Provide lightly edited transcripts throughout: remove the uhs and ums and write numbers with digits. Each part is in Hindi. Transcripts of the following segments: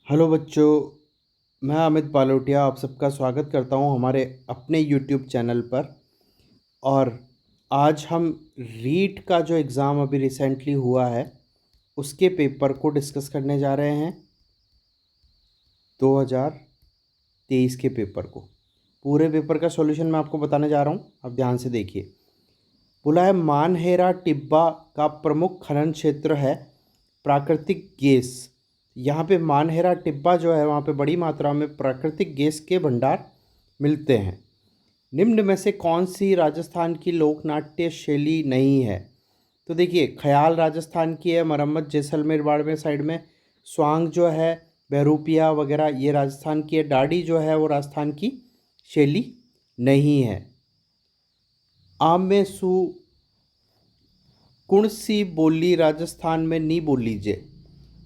हेलो बच्चों, मैं अमित बालोटिया आप सबका स्वागत करता हूं हमारे अपने यूट्यूब चैनल पर। और आज हम रीट का जो एग्ज़ाम अभी रिसेंटली हुआ है उसके पेपर को डिस्कस करने जा रहे हैं। 2023 के पेपर को, पूरे पेपर का सॉल्यूशन मैं आपको बताने जा रहा हूं, आप ध्यान से देखिए। बोला है मानहेरा टिब्बा का प्रमुख खनन क्षेत्र है प्राकृतिक गैस। यहाँ पे मानहेरा टिब्बा जो है वहाँ पे बड़ी मात्रा में प्राकृतिक गैस के भंडार मिलते हैं। निम्न में से कौन सी राजस्थान की लोकनाट्य शैली नहीं है? तो देखिए, ख्याल राजस्थान की है, मरम्मत जैसलमेर बाड़मेर साइड में, स्वांग जो है, बहरूपिया वगैरह ये राजस्थान की है, डाडी जो है वो राजस्थान की शैली नहीं है। आमेसु कौन सी बोली राजस्थान में नहीं बोली जाए?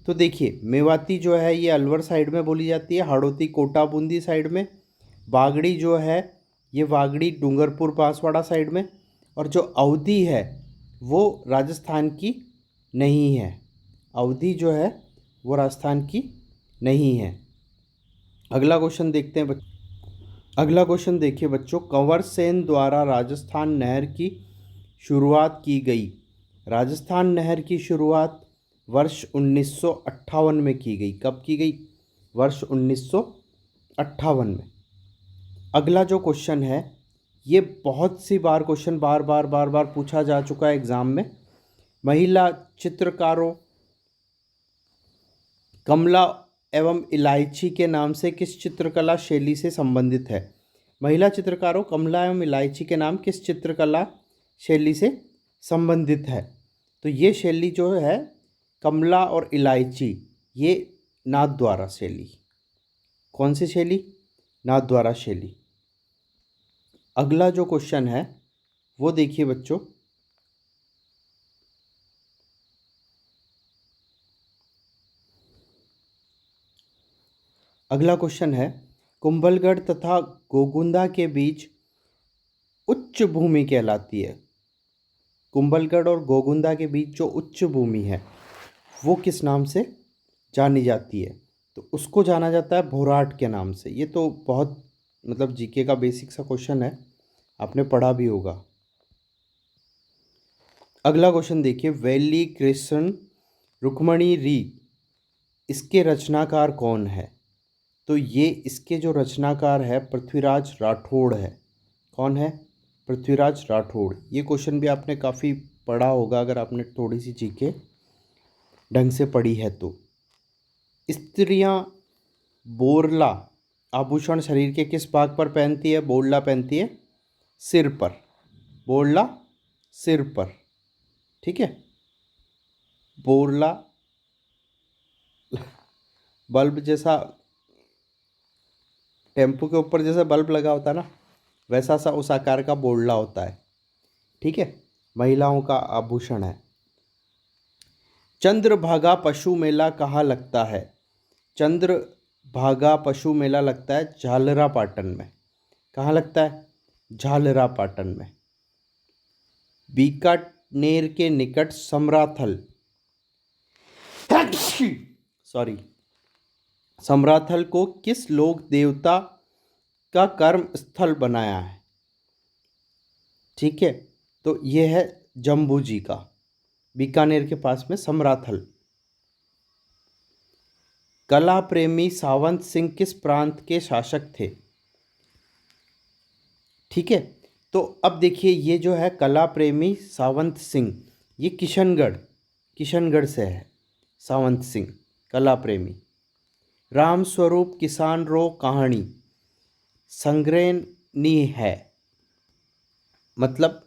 तो देखिए, मेवाती जो है ये अलवर साइड में बोली जाती है, हाड़ौती कोटा बूंदी साइड में, बागड़ी जो है ये वागड़ी डूंगरपुर बांसवाड़ा साइड में, और जो अवधी है वो राजस्थान की नहीं है। अवधी जो है वो राजस्थान की नहीं है। अगला क्वेश्चन देखते हैं अगला क्वेश्चन देखिए बच्चों, कंवर सेन द्वारा राजस्थान नहर की शुरुआत की गई। राजस्थान नहर की शुरुआत वर्ष 1958 में की गई। कब की गई? वर्ष 1958 में। अगला जो क्वेश्चन है ये बहुत सी बार क्वेश्चन बार बार बार बार पूछा जा चुका है एग्ज़ाम में। महिला चित्रकारों कमला एवं इलायची के नाम से किस चित्रकला शैली से संबंधित है? महिला चित्रकारों कमला एवं इलायची के नाम किस चित्रकला शैली से संबंधित है? तो ये शैली जो है कमला और इलायची, ये नाथद्वारा शैली। कौन सी शैली? नाथद्वारा शैली। अगला जो क्वेश्चन है वो देखिए बच्चों, अगला क्वेश्चन है कुंभलगढ़ तथा गोगुंदा के बीच उच्च भूमि कहलाती है। कुंभलगढ़ और गोगुंदा के बीच जो उच्च भूमि है वो किस नाम से जानी जाती है? तो उसको जाना जाता है भोराट के नाम से। ये तो बहुत जीके का बेसिक सा क्वेश्चन है, आपने पढ़ा भी होगा। अगला क्वेश्चन देखिए, वैली कृष्ण रुक्मणी री, इसके रचनाकार कौन है? तो ये इसके जो रचनाकार है पृथ्वीराज राठौड़ है। कौन है? पृथ्वीराज राठौड़। ये क्वेश्चन भी आपने काफ़ी पढ़ा होगा अगर आपने थोड़ी सी जीके ढंग से पढ़ी है तो। स्त्रियां बोरला आभूषण शरीर के किस भाग पर पहनती है? बोरला पहनती है सिर पर। बोरला सिर पर, ठीक है। बोरला बल्ब जैसा, टेम्पो के ऊपर जैसा बल्ब लगा होता है ना, वैसा सा उस आकार का बोरला होता है, ठीक है। महिलाओं का आभूषण है। चंद्रभागा पशु मेला कहाँ लगता है? चंद्रभागा पशु मेला लगता है झालरा पाटन में। कहाँ लगता है? झालरा पाटन में। बीकानेर के निकट समराथल सॉरी समराथल को किस लोक देवता का कर्म स्थल बनाया है? ठीक है, तो यह है जम्बू जी का, बीकानेर के पास में समराथल। कला प्रेमी सावंत सिंह किस प्रांत के शासक थे? ठीक है, तो अब देखिए ये जो है कला प्रेमी सावंत सिंह, ये किशनगढ़ से है। सावंत सिंह कला प्रेमी। राम स्वरूप किसान रो कहानी संग्रहणी है, मतलब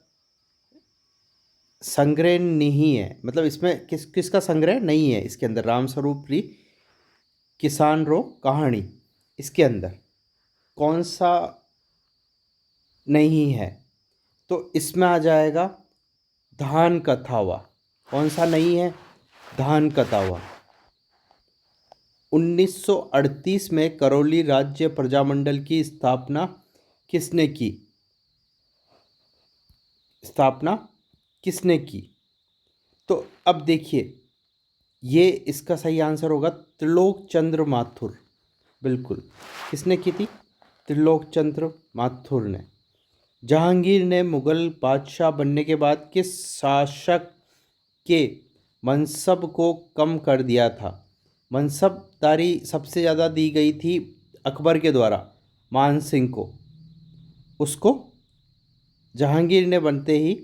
संग्रह नहीं है, मतलब इसमें किसका संग्रह नहीं है? इसके अंदर राम स्वरूप री किसान रो कहानी, इसके अंदर कौन सा नहीं है? तो इसमें आ जाएगा धान कथावा। कौन सा नहीं है? धान कथावा। 1938 में करौली राज्य प्रजामंडल की स्थापना किसने की? तो अब देखिए, ये इसका सही आंसर होगा त्रिलोक चंद्र माथुर, बिल्कुल। किसने की थी? त्रिलोक चंद्र माथुर ने। जहांगीर ने मुगल बादशाह बनने के बाद किस शासक के मनसब को कम कर दिया था? मनसबदारी सबसे ज़्यादा दी गई थी अकबर के द्वारा मान सिंह को, उसको जहांगीर ने बनते ही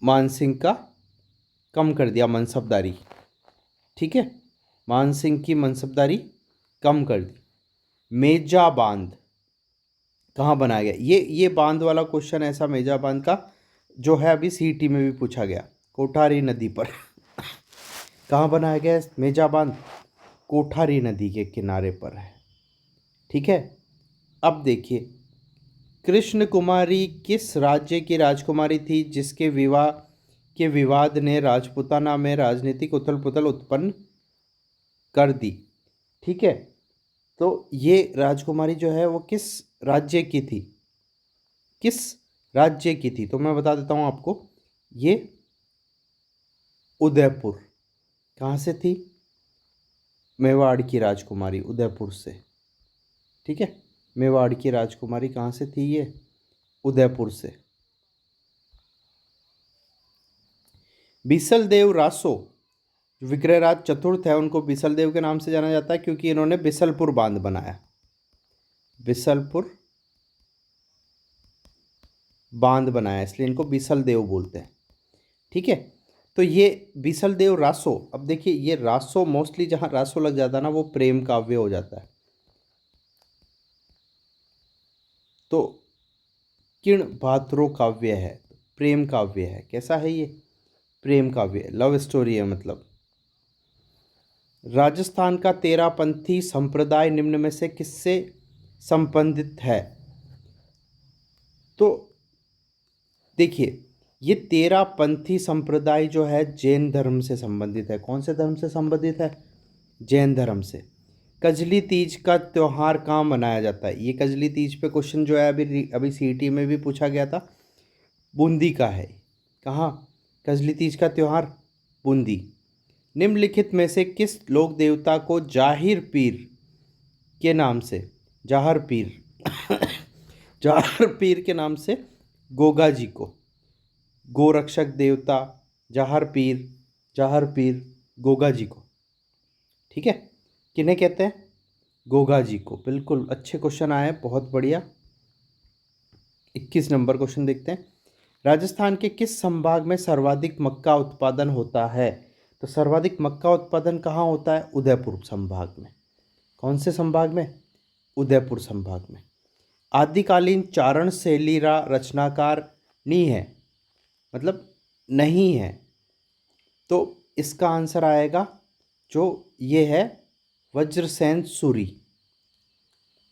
मान सिंह का कम कर दिया मनसबदारी। ठीक है, मान सिंह की मनसबदारी कम कर दी। मेजा बांध कहाँ बनाया गया? ये बांध वाला क्वेश्चन ऐसा मेजा बांध का जो है अभी सीईटी में भी पूछा गया, कोठारी नदी पर कहाँ बनाया गया मेजा बांध? कोठारी नदी के किनारे पर है। ठीक है, अब देखिए, कृष्ण कुमारी किस राज्य की राजकुमारी थी जिसके विवाह के विवाद ने राजपूताना में राजनीतिक उथल पुथल उत्पन्न कर दी? ठीक है, तो ये राजकुमारी जो है वो किस राज्य की थी? किस राज्य की थी? तो मैं बता देता हूँ आपको, ये उदयपुर। कहाँ से थी? मेवाड़ की राजकुमारी, उदयपुर से। ठीक है, मेवाड़ की राजकुमारी कहाँ से थी? ये उदयपुर से। बीसल देव रासो, विग्रहराज चतुर्थ है, उनको बीसल देव के नाम से जाना जाता है क्योंकि इन्होंने बिसलपुर बांध बनाया। बिसलपुर बांध बनाया, इसलिए इनको बीसल देव बोलते हैं। ठीक है, तो ये बीसल देव रासो। अब देखिए, ये रासो मोस्टली जहाँ रासो लग जाता है ना वो प्रेम काव्य हो जाता है। तो किण भाद्रो काव्य है, प्रेम काव्य है। कैसा है ये? प्रेम काव्य, लव स्टोरी है मतलब। राजस्थान का तेरापंथी संप्रदाय निम्न में से किससे संबंधित है? तो देखिए, ये तेरापंथी संप्रदाय जो है जैन धर्म से संबंधित है। कौन से धर्म से संबंधित है? जैन धर्म से। कजली तीज का त्यौहार कहाँ मनाया जाता है? ये कजली तीज पे क्वेश्चन जो है अभी सीईटी में भी पूछा गया था, बूंदी का है। कहाँ कजली तीज का त्यौहार? बूंदी। निम्नलिखित में से किस लोक देवता को जाहिर पीर के नाम से, जाहर पीर जाहर पीर के नाम से गोगा जी को, गोरक्षक देवता जाहर पीर गोगा जी को, ठीक है, किन्हें कहते हैं? गोगा जी को। बिल्कुल, अच्छे क्वेश्चन आए हैं, बहुत बढ़िया। 21 नंबर क्वेश्चन देखते हैं। राजस्थान के किस संभाग में सर्वाधिक मक्का उत्पादन होता है? तो सर्वाधिक मक्का उत्पादन कहाँ होता है? उदयपुर संभाग में। कौन से संभाग में? उदयपुर संभाग में। आदिकालीन चारण शैली रचनाकार नहीं है, मतलब नहीं है, तो इसका आंसर आएगा जो ये है वज्रसेन सूरी।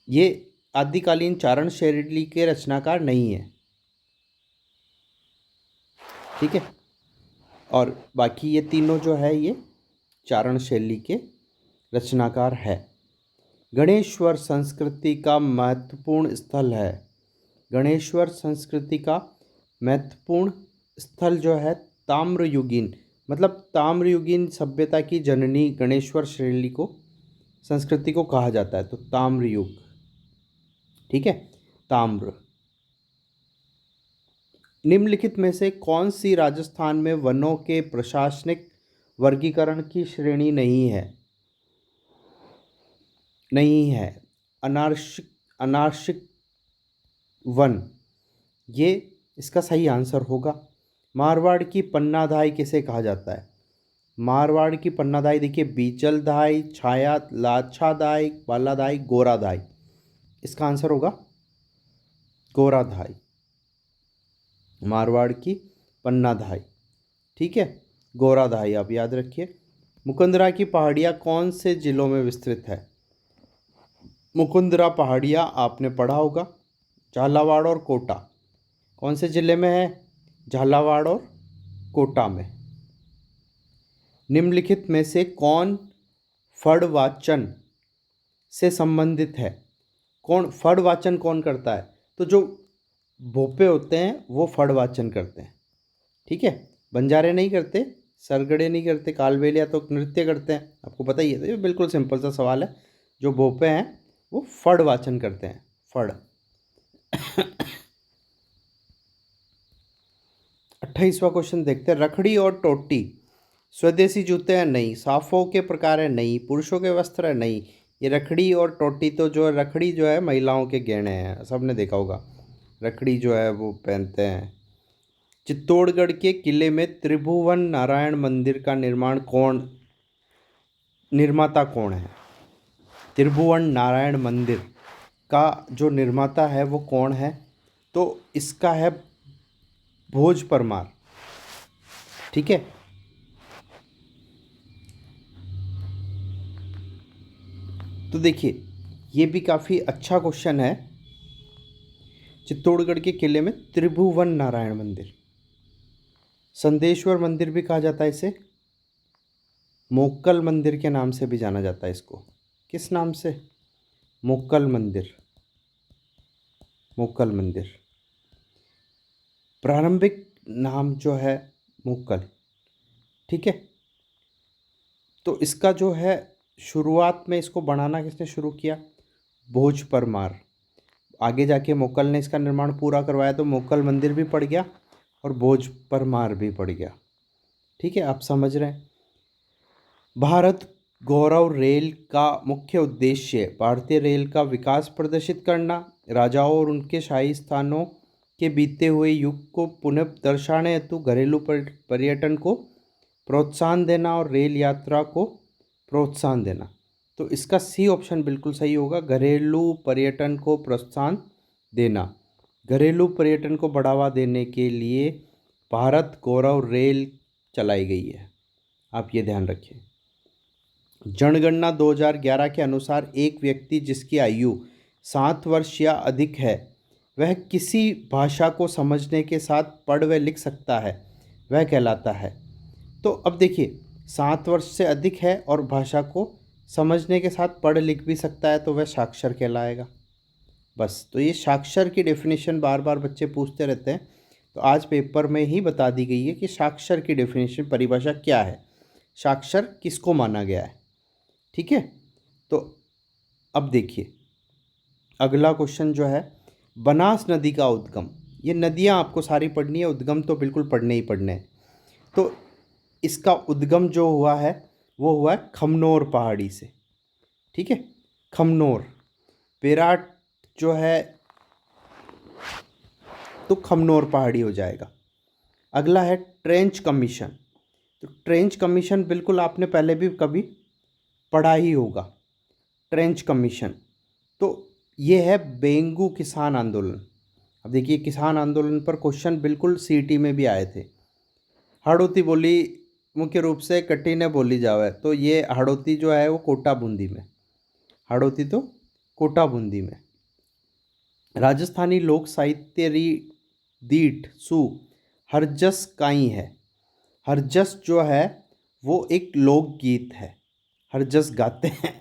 ये आदिकालीन चारण शैली के रचनाकार नहीं है। ठीक है, और बाकी ये तीनों जो है ये चारण शैली के रचनाकार है। गणेश्वर संस्कृति का महत्वपूर्ण स्थल है। गणेश्वर संस्कृति का महत्वपूर्ण स्थल जो है ताम्रयुगीन, मतलब ताम्रयुगीन सभ्यता की जननी गणेश्वर शैली को, संस्कृति को कहा जाता है। तो ताम्रयुग, ठीक है, ताम्र। निम्नलिखित में से कौन सी राजस्थान में वनों के प्रशासनिक वर्गीकरण की श्रेणी नहीं है? नहीं है अनारक्षित वन, ये इसका सही आंसर होगा। मारवाड़ की पन्नाधाई किसे कहा जाता है? मारवाड़ की पन्नाधाई देखिए, बीचलधाई, छाया, लाछादाई, बालाधाई, गोराधाई। इसका आंसर होगा गोराधाई, मारवाड़ की पन्नाधाई। ठीक है, गोराधाई आप याद रखिए। मुकुंदरा की पहाड़ियाँ कौन से जिलों में विस्तृत है? मुकुंदरा पहाड़ियाँ आपने पढ़ा होगा, झालावाड़ और कोटा। कौन से ज़िले में है? झालावाड़ और कोटा में। निम्नलिखित में से कौन फड़वाचन से संबंधित है? कौन फड़वाचन कौन करता है? तो जो भोपे होते हैं वो फड़वाचन करते हैं। ठीक है, बंजारे नहीं करते, सरगड़े नहीं करते, कालबेलिया तो नृत्य करते हैं, आपको पता ही है। तो ये बिल्कुल सिंपल सा सवाल है। जो भोपे हैं वो फड़ वाचन करते हैं, फड़। 28वां क्वेश्चन देखते हैं। रखड़ी और टोटी स्वदेशी जूते हैं? नहीं। साफों के प्रकार है? नहीं। पुरुषों के वस्त्र है? नहीं। ये रखड़ी और टोटी तो जो है, रखड़ी जो है महिलाओं के गहने हैं, सबने देखा होगा। रखड़ी जो है वो पहनते हैं। चित्तौड़गढ़ के किले में त्रिभुवन नारायण मंदिर का निर्माता कौन है? त्रिभुवन नारायण मंदिर का जो निर्माता है वो कौन है? तो इसका है भोज परमार। ठीक है। तो देखिए, ये भी काफ़ी अच्छा क्वेश्चन है। चित्तौड़गढ़ के किले में त्रिभुवन नारायण मंदिर, संदेश्वर मंदिर भी कहा जाता है इसे, मोक्कल मंदिर के नाम से भी जाना जाता है इसको। किस नाम से? मोक्कल मंदिर। मोक्कल मंदिर प्रारंभिक नाम जो है मोक्कल। ठीक है। तो इसका जो है शुरुआत में इसको बनाना किसने शुरू किया? भोज परमार। आगे जाके मोक्कल ने इसका निर्माण पूरा करवाया, तो मोक्कल मंदिर भी पड़ गया और भोज परमार भी पड़ गया। ठीक है, आप समझ रहे हैं। भारत गौरव रेल का मुख्य उद्देश्य भारतीय रेल का विकास प्रदर्शित करना, राजाओं और उनके शाही स्थानों के बीते हुए युग को पुनः दर्शाने हेतु घरेलू पर्यटन को प्रोत्साहन देना और रेल यात्रा को प्रोत्साहन देना। तो इसका सी ऑप्शन बिल्कुल सही होगा, घरेलू पर्यटन को प्रोत्साहन देना। घरेलू पर्यटन को बढ़ावा देने के लिए भारत गौरव रेल चलाई गई है, आप ये ध्यान रखें। जनगणना 2011 के अनुसार एक व्यक्ति जिसकी आयु 7 वर्ष या अधिक है वह किसी भाषा को समझने के साथ पढ़ व लिख सकता है, वह कहलाता है। तो अब देखिए, 7 वर्ष से अधिक है और भाषा को समझने के साथ पढ़ लिख भी सकता है, तो वह साक्षर कहलाएगा। बस, तो ये साक्षर की डेफिनेशन बार बार बच्चे पूछते रहते हैं, तो आज पेपर में ही बता दी गई है कि साक्षर की डेफिनेशन, परिभाषा क्या है, साक्षर किसको माना गया है। ठीक है। तो अब देखिए, अगला क्वेश्चन जो है, बनास नदी का उद्गम। ये नदियाँ आपको सारी पढ़नी है, उद्गम तो बिल्कुल पढ़ने ही पढ़ने हैं। तो इसका उद्गम जो हुआ है वो हुआ है खमनोर पहाड़ी से। ठीक है, खमनोर। विराट जो है तो खमनोर पहाड़ी हो जाएगा। अगला है ट्रेंच कमीशन। तो ट्रेंच कमीशन बिल्कुल आपने पहले भी कभी पढ़ा ही होगा, ट्रेंच कमीशन। तो ये है बेंगू किसान आंदोलन। अब देखिए, किसान आंदोलन पर क्वेश्चन बिल्कुल सीटी में भी आए थे। हाड़ौती बोली मुख्य रूप से कटी ने बोली जावे, तो ये हाड़ौती जो है वो कोटा बूंदी में, हाड़ौती तो कोटा बूंदी में। राजस्थानी लोक साहित्य दीठ सु हरजस काई है। हरजस जो है वो एक लोकगीत है, हरजस गाते हैं,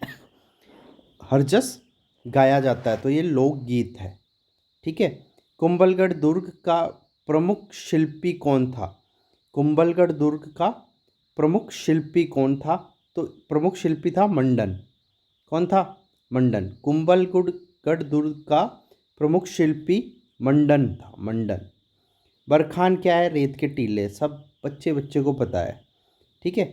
हरजस गाया जाता है, तो ये लोकगीत है। ठीक है। कुंभलगढ़ दुर्ग का प्रमुख शिल्पी कौन था? कुंभलगढ़ दुर्ग का प्रमुख शिल्पी कौन था? तो प्रमुख शिल्पी था मंडन। कौन था? मंडन। कुंभलगढ़ दुर्ग का प्रमुख शिल्पी मंडन था, मंडन। बरखान क्या है? रेत के टीले, सब बच्चे को पता है। ठीक है।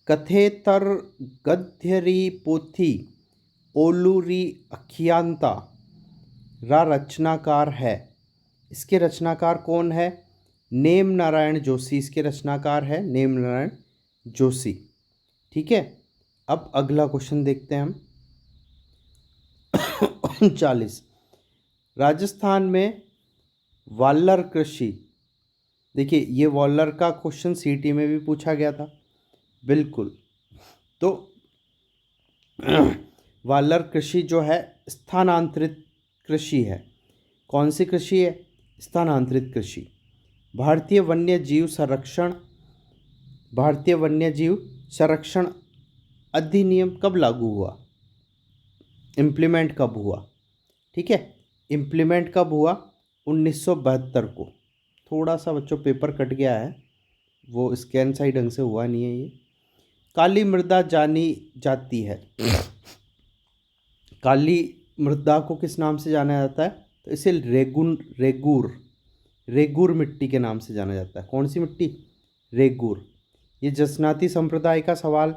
कथेतर गद्यरी पोथी ओलूरी अखियांता रा रचनाकार है। इसके रचनाकार कौन है? नेम नारायण जोशी इसके रचनाकार है, नेम नारायण जोशी। ठीक है। अब अगला क्वेश्चन देखते हैं हम। 39, राजस्थान में वाल्लर कृषि। देखिए, ये वाल्लर का क्वेश्चन सीटी में भी पूछा गया था, बिल्कुल। तो वाल्लर कृषि जो है स्थानांतरित कृषि है। कौन सी कृषि है? स्थानांतरित कृषि। भारतीय वन्य जीव संरक्षण अधिनियम कब लागू हुआ? इम्प्लीमेंट कब हुआ? ठीक है, इम्प्लीमेंट कब हुआ? 1972 को। थोड़ा सा बच्चों पेपर कट गया है, वो स्कैन सही ढंग से हुआ नहीं है। ये काली मृदा जानी जाती है। काली मृदा को किस नाम से जाना जाता है? तो इसे रेगूर मिट्टी के नाम से जाना जाता है। कौन सी मिट्टी? रेगूर। ये जसनाती संप्रदाय का सवाल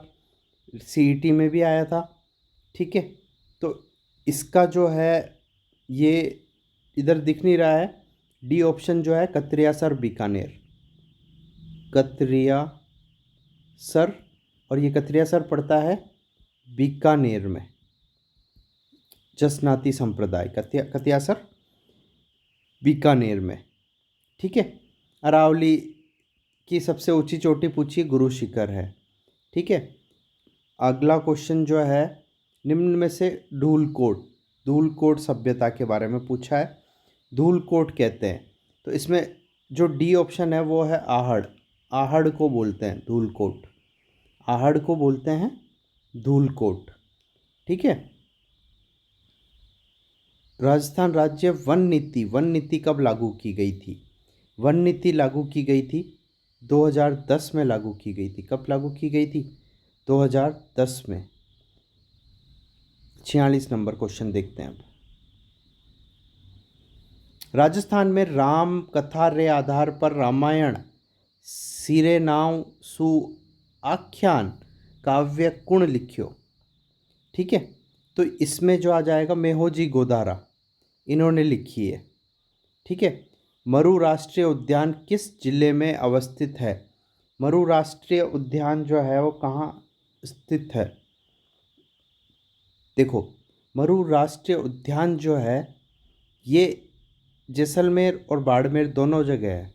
सीईटी में भी आया था। ठीक है, तो इसका जो है ये इधर दिख नहीं रहा है, डी ऑप्शन जो है कत्रियासर बीकानेर, कत्रियासर, और ये कत्रियासर पड़ता है बीकानेर में। जसनाती संप्रदाय कत्रियासर बीकानेर में। ठीक है, अरावली की सबसे ऊंची चोटी पूछी, गुरु शिखर है। ठीक है, अगला क्वेश्चन जो है निम्न में से धूलकोट सभ्यता के बारे में पूछा है। धूलकोट कहते हैं, तो इसमें जो डी ऑप्शन है वो है आहड़। आहड़ को बोलते हैं धूलकोट, आहड़ को बोलते हैं धूलकोट। ठीक है, राजस्थान राज्य वन नीति कब लागू की गई थी? वन नीति लागू की गई थी 2010 में लागू की गई थी। कब लागू की गई थी? 2010 में। 46 नंबर क्वेश्चन देखते हैं अब। राजस्थान में राम कथा रे आधार पर रामायण सिरे नाव सु आख्यान काव्य कुण लिख्यो। ठीक है, तो इसमें जो आ जाएगा मेहोजी गोदारा, इन्होंने लिखी है। ठीक है, मरु राष्ट्रीय उद्यान किस जिले में अवस्थित है? मरु राष्ट्रीय उद्यान जो है वो कहाँ स्थित है? देखो, मरु राष्ट्रीय उद्यान जो है ये जैसलमेर और बाड़मेर दोनों जगह है।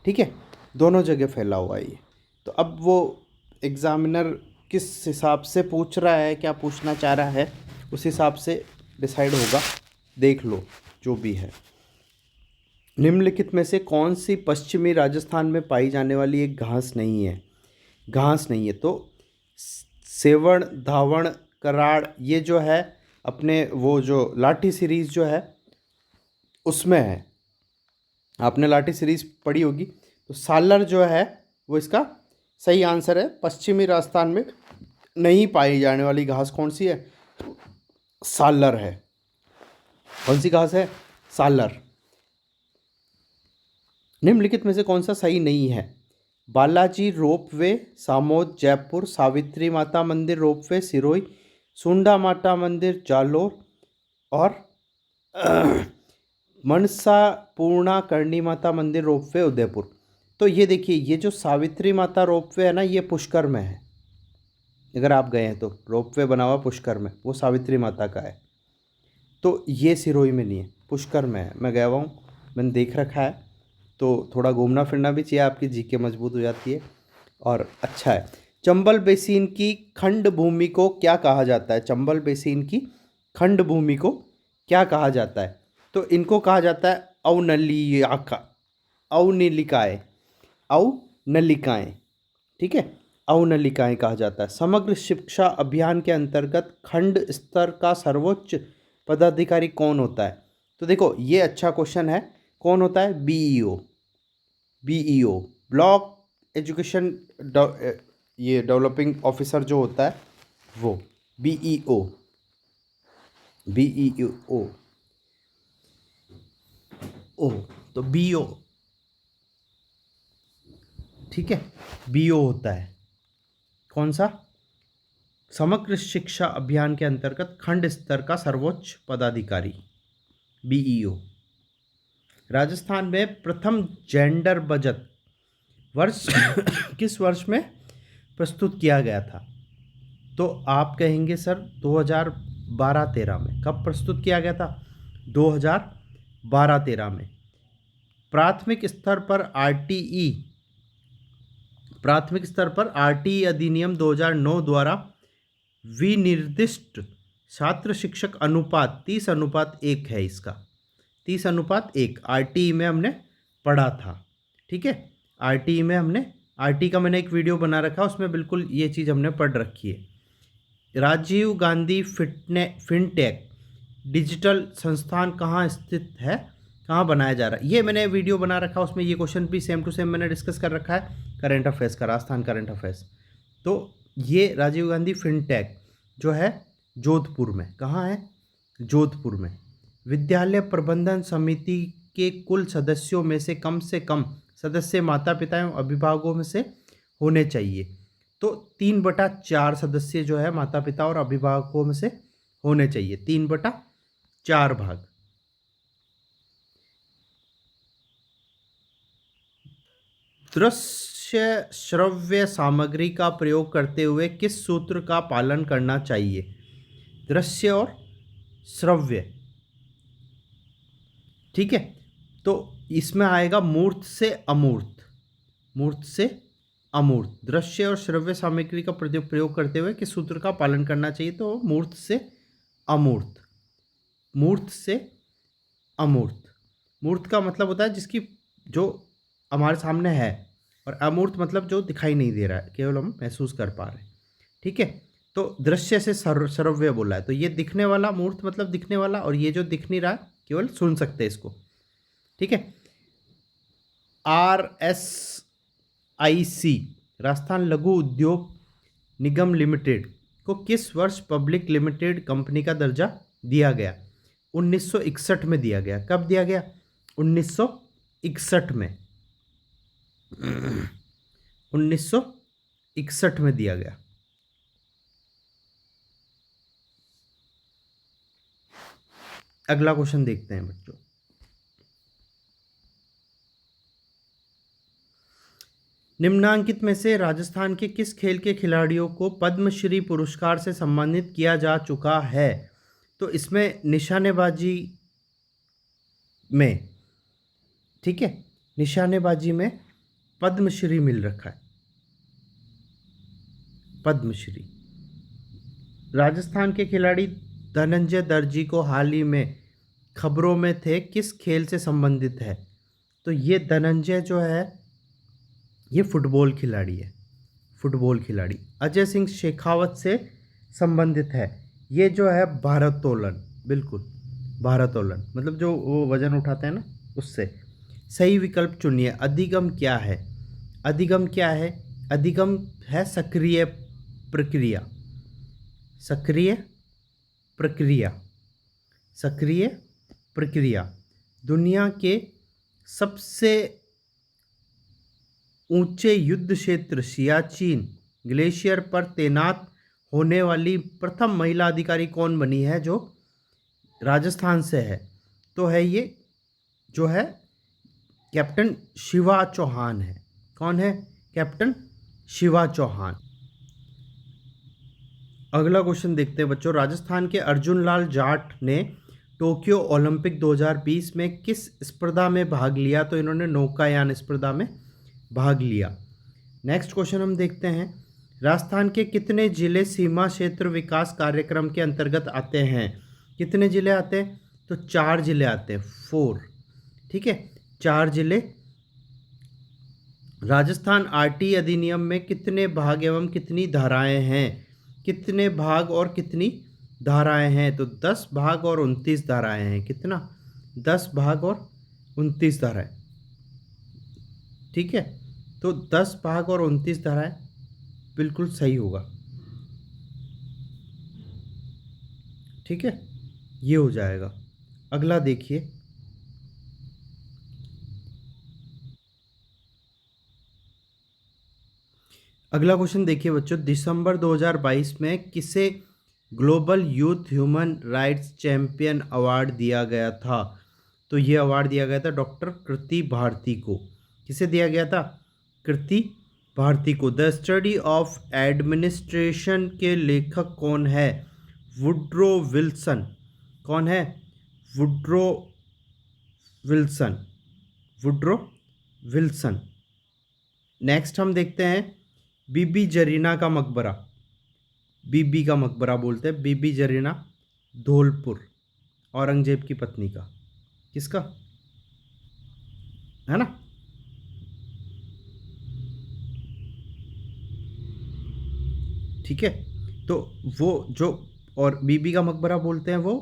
ठीक है, दोनों जगह फैला हुआ है ये। तो अब वो एग्ज़ामिनर किस हिसाब से पूछ रहा है, क्या पूछना चाह रहा है, उस हिसाब से डिसाइड होगा। देख लो जो भी है। निम्नलिखित में से कौन सी पश्चिमी राजस्थान में पाई जाने वाली एक घास नहीं है? घास नहीं है तो सेवण, धावण, कराड़, ये जो है अपने वो जो लाठी सीरीज़ जो है उसमें है। आपने लाठी सीरीज़ पढ़ी होगी। तो सालर जो है वो इसका सही आंसर है। पश्चिमी राजस्थान में नहीं पाई जाने वाली घास कौन सी है? सालर है। कौन सी घास है? सालर। निम्नलिखित में से कौन सा सही नहीं है? बालाजी रोपवे, सामोद जयपुर, सावित्री माता मंदिर रोपवे सिरोही, सुंडा माता मंदिर जालोर, और मनसा पूर्णा करणी माता मंदिर रोपवे उदयपुर। तो ये देखिए, ये जो सावित्री माता रोपवे है ना, ये पुष्कर में है। अगर आप गए हैं तो रोपवे बना हुआ पुष्कर में, वो सावित्री माता का है। तो ये सिरोही में नहीं है, पुष्कर में है। मैं गया हुआ हूँ, मैंने देख रखा है। तो थोड़ा घूमना फिरना भी चाहिए, आपकी जीके मजबूत हो जाती है और अच्छा है। चंबल बेसिन की खंड भूमि को क्या कहा जाता है? चंबल बेसिन की खंड भूमि को क्या कहा जाता है? तो इनको कहा जाता है अवनलिकाएं। ठीक है, अवनलिकाएं कहा जाता है। समग्र शिक्षा अभियान के अंतर्गत खंड स्तर का सर्वोच्च पदाधिकारी कौन होता है? तो देखो, ये अच्छा क्वेश्चन है। कौन होता है? बीईओ, ब्लॉक एजुकेशन ये डेवलपिंग ऑफिसर जो होता है वो बीईओ। तो बीओ, ठीक है, बीओ होता है। कौन सा? समग्र शिक्षा अभियान के अंतर्गत खंड स्तर का सर्वोच्च पदाधिकारी, बीईओ। राजस्थान में प्रथम जेंडर बजट वर्ष किस वर्ष में प्रस्तुत किया गया था? तो आप कहेंगे सर 2012-13 में। कब प्रस्तुत किया गया था? 2012-13 में। प्राथमिक स्तर पर आरटीई अधिनियम 2009 द्वारा विनिर्दिष्ट छात्र शिक्षक अनुपात 30:1 है। इसका 30:1 आरटीई में हमने पढ़ा था। ठीक है, आरटीई में हमने, आरटीई का मैंने एक वीडियो बना रखा है, उसमें बिल्कुल ये चीज़ हमने पढ़ रखी है। राजीव गांधी फिनटेक डिजिटल संस्थान कहाँ स्थित है? कहाँ बनाया जा रहा है। ये मैंने वीडियो बना रखा है, उसमें ये क्वेश्चन भी सेम टू सेम मैंने डिस्कस कर रखा है, करंट अफेयर्स का, राजस्थान करंट अफेयर्स। तो ये राजीव गांधी फिनटेक जो है जोधपुर में, कहाँ है, जोधपुर में। विद्यालय प्रबंधन समिति के कुल सदस्यों में से कम सदस्य माता पिता एवं अभिभावकों में से होने चाहिए। तो 3/4 सदस्य जो है माता पिता और अभिभावकों में से होने चाहिए, 3/4 भाग। दृश्य श्रव्य सामग्री का प्रयोग करते हुए किस सूत्र का पालन करना चाहिए। दृश्य और श्रव्य, ठीक है। तो इसमें आएगा मूर्त से अमूर्त, मूर्त से अमूर्त। दृश्य और श्रव्य सामग्री का प्रयोग करते हुए किस सूत्र का पालन करना चाहिए, तो मूर्त से अमूर्त, मूर्त से अमूर्त। मूर्त का मतलब होता है जिसकी जो हमारे सामने है, और अमूर्त मतलब जो दिखाई नहीं दे रहा है, केवल हम महसूस कर पा रहे हैं, ठीक है। तो दृश्य से श्रव्य बोला है, तो ये दिखने वाला, मूर्त मतलब दिखने वाला, और ये जो दिख नहीं रहा केवल सुन सकते हैं इसको, ठीक है। RSIC राजस्थान लघु उद्योग निगम लिमिटेड को किस वर्ष पब्लिक लिमिटेड कंपनी का दर्जा दिया गया। 1961 में दिया गया। कब दिया गया, 1961 में, 1961 में दिया गया। अगला क्वेश्चन देखते हैं बच्चों। निम्नांकित में से राजस्थान के किस खेल के खिलाड़ियों को पद्मश्री पुरस्कार से सम्मानित किया जा चुका है। तो इसमें निशानेबाजी में, ठीक है, निशानेबाजी में पद्मश्री मिल रखा है, पद्मश्री। राजस्थान के खिलाड़ी धनंजय दर्जी को हाल ही में खबरों में थे, किस खेल से संबंधित है। तो ये धनंजय जो है ये फुटबॉल खिलाड़ी है, फुटबॉल खिलाड़ी। अजय सिंह शेखावत से संबंधित है, ये जो है भारोत्तोलन, बिल्कुल भारोत्तोलन मतलब जो वो वजन उठाते हैं ना, उससे। सही विकल्प चुनिए। अधिगम क्या है, अधिगम क्या है, अधिगम है सक्रिय प्रक्रिया, सक्रिय प्रक्रिया, सक्रिय प्रक्रिया। दुनिया के सबसे ऊंचे युद्ध क्षेत्र सियाचिन ग्लेशियर पर तैनात होने वाली प्रथम महिला अधिकारी कौन बनी है, जो राजस्थान से है। तो है ये जो है कैप्टन शिवा चौहान है। कौन है, कैप्टन शिवा चौहान। अगला क्वेश्चन देखते हैं बच्चों। राजस्थान के अर्जुन लाल जाट ने टोक्यो ओलंपिक 2020 में किस स्पर्धा में भाग लिया। तो इन्होंने नौकायान स्पर्धा में भाग लिया। नेक्स्ट क्वेश्चन हम देखते हैं। राजस्थान के कितने जिले सीमा क्षेत्र विकास कार्यक्रम के अंतर्गत आते हैं। कितने जिले आते हैं, तो 4 जिले आते हैं, 4, ठीक है, 4 जिले। राजस्थान आरटी अधिनियम में कितने भाग एवं कितनी धाराएं हैं। कितने भाग और कितनी धाराएं हैं, तो 10 भाग और 29 धाराएं हैं। कितना, 10 भाग और 29 धाराएं, ठीक है। तो 10 भाग और 29 धाराएं बिल्कुल सही होगा, ठीक है, ये हो जाएगा। अगला देखिए। अगला क्वेश्चन देखिए बच्चों। दिसंबर 2022 में किसे global youth human rights champion award दिया गया था। तो ये अवार्ड दिया गया था डॉक्टर कृति भारती को। किसे दिया गया था, कृति भारती को। द स्टडी ऑफ एडमिनिस्ट्रेशन के लेखक कौन है, वुड्रो विल्सन। कौन है, Woodrow Wilson, Woodrow Wilson. Next हम देखते हैं बीबी जरीना का मकबरा। बीबी का मकबरा बोलते हैं, बीबी जरीना, धौलपुर, औरंगजेब की पत्नी का। किसका है ना, ठीक है। तो वो जो, और बीबी का मकबरा बोलते हैं वो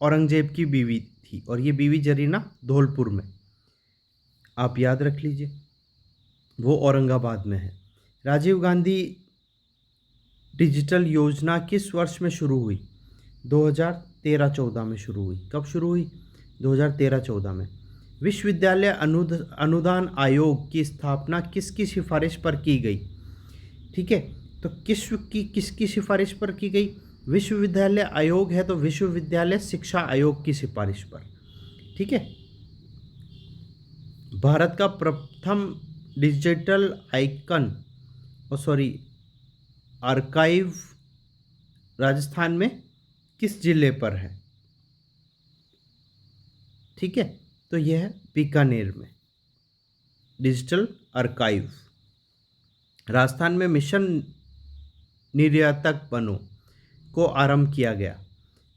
औरंगजेब की बीवी थी, और ये बीवी जरीना धौलपुर में, आप याद रख लीजिए, वो औरंगाबाद में है। राजीव गांधी डिजिटल योजना किस वर्ष में शुरू हुई? 2013-14 में शुरू हुई। कब शुरू हुई? 2013-14 में। विश्वविद्यालय अनुदान आयोग की स्थापना किसकी सिफारिश पर की गई? ठीक है, तो किसकी सिफारिश पर की गई? विश्वविद्यालय आयोग है तो विश्वविद्यालय शिक्षा आयोग की सिफारिश पर। ठीक है। भारत का प्रथम डिजिटल आर्काइव राजस्थान में किस जिले पर है? ठीक है, तो यह है बीकानेर में डिजिटल आर्काइव। राजस्थान में मिशन निर्यातक बनो को आरंभ किया गया।